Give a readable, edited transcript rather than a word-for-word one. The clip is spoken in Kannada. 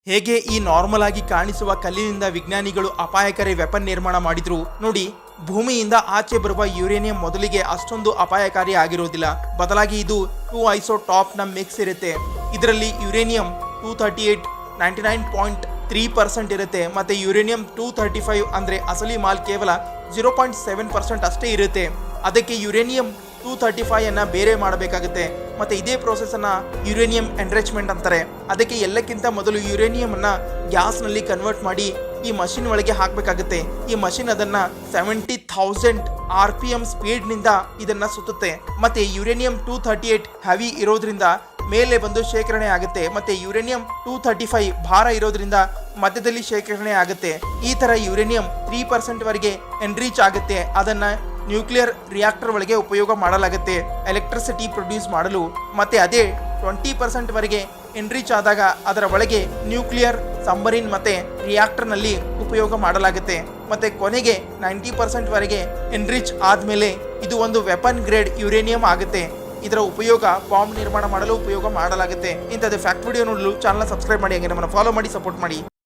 ಹೇಗೆ ಈ ನಾರ್ಮಲ್ ಆಗಿ ಕಾಣಿಸುವ ಕಲ್ಲಿನಿಂದ ವಿಜ್ಞಾನಿಗಳು ಅಪಾಯಕಾರಿ ವೆಪನ್ ನಿರ್ಮಾಣ ಮಾಡಿದ್ರು ನೋಡಿ. ಭೂಮಿಯಿಂದ ಆಚೆ ಬರುವ ಯುರೇನಿಯಂ ಮೊದಲಿಗೆ ಅಷ್ಟೊಂದು ಅಪಾಯಕಾರಿ ಆಗಿರೋದಿಲ್ಲ. ಬದಲಾಗಿ ಇದು 2 ಐಸೋಟಾಪ್ ನ ಮಿಕ್ಸ್ ಇರುತ್ತೆ. ಇದರಲ್ಲಿ ಯುರೇನಿಯಂ 238 99.3% ಇರುತ್ತೆ. ಮತ್ತೆ ಯುರೇನಿಯಂ 235 ಅಂದ್ರೆ ಅಸಲಿ ಮಾಲ್ ಕೇವಲ 0.7% ಅಷ್ಟೇ ಇರುತ್ತೆ. ಅದಕ್ಕೆ ಯುರೇನಿಯಂ 235 ಅನ್ನ ಬೇರೆ ಮಾಡಬೇಕಾಗುತ್ತೆ. ಮತ್ತೆ ಇದೇ ಪ್ರೋಸೆಸ್ ಅನ್ನ ಯುರೇನಿಯಂ ಎನ್ರಿಚ್ಮೆಂಟ್ ಅಂತಾರೆ. ಅದಕ್ಕೆ ಎಲ್ಲಕ್ಕಿಂತ ಮೊದಲು ಯುರೇನಿಯಂ ಅನ್ನ ಗ್ಯಾಸ್ ನಲ್ಲಿ ಕನ್ವರ್ಟ್ ಮಾಡಿ ಈ ಮಷಿನ್ ಒಳಗೆ ಹಾಕಬೇಕಾಗುತ್ತೆ. ಈ ಮಷಿನ್ ಅದನ್ನ 70,000 RPM ಸ್ಪೀಡ್ ನಿಂದ ಇದನ್ನ ಸುತ್ತುತ್ತೆ. ಮತ್ತೆ ಯುರೇನಿಯಂ 238 ಹೆವಿ ಇರೋದ್ರಿಂದ ಮೇಲೆ ಬಂದು ಶೇಖರಣೆ ಆಗುತ್ತೆ. ಮತ್ತೆ ಯುರೇನಿಯಂ 235 ಭಾರ ಇರೋದ್ರಿಂದ ಮಧ್ಯದಲ್ಲಿ ಶೇಖರಣೆ ಆಗುತ್ತೆ. ಈ ತರ ಯುರೇನಿಯಂ 3% ವರೆಗೆ ಎನ್ರಿಚ್ ಆಗುತ್ತೆ. ಅದನ್ನ ನ್ಯೂಕ್ಲಿಯರ್ ರಿಯಾಕ್ಟರ್ ಒಳಗೆ ಉಪಯೋಗ ಮಾಡಲಾಗುತ್ತೆ ಎಲೆಕ್ಟ್ರಿಸಿಟಿ ಪ್ರೊಡ್ಯೂಸ್ ಮಾಡಲು. ಮತ್ತೆ ಅದೇ 20% ವರೆಗೆ ಎನ್ರಿಚ್ ಆದಾಗ ಅದರ ಒಳಗೆ ನ್ಯೂಕ್ಲಿಯರ್ ಸಬ್ಮರೀನ್ ಮತ್ತೆ ರಿಯಾಕ್ಟರ್ ನಲ್ಲಿ ಉಪಯೋಗ ಮಾಡಲಾಗುತ್ತೆ. ಮತ್ತೆ ಕೊನೆಗೆ 90% ವರೆಗೆ ಎನ್ರಿಚ್ ಆದ್ಮೇಲೆ ಇದು ಒಂದು ವೆಪನ್ ಗ್ರೇಡ್ ಯುರೇನಿಯಂ ಆಗುತ್ತೆ. ಇದರ ಉಪಯೋಗ ಬಾಂಬ್ ನಿರ್ಮಾಣ ಮಾಡಲು ಉಪಯೋಗ ಮಾಡಲಾಗುತ್ತೆ. ಇಂಥದ್ದು ಫ್ಯಾಕ್ಟ್ ವಿಡಿಯೋ ನೋಡಲು ಚಾನಲ್ ಸಬ್ಸ್ಕ್ರೈಬ್ ಮಾಡಿ, ಹಾಗೆ ನಮ್ಮನ್ನು ಫಾಲೋ ಮಾಡಿ, ಸಪೋರ್ಟ್ ಮಾಡಿ.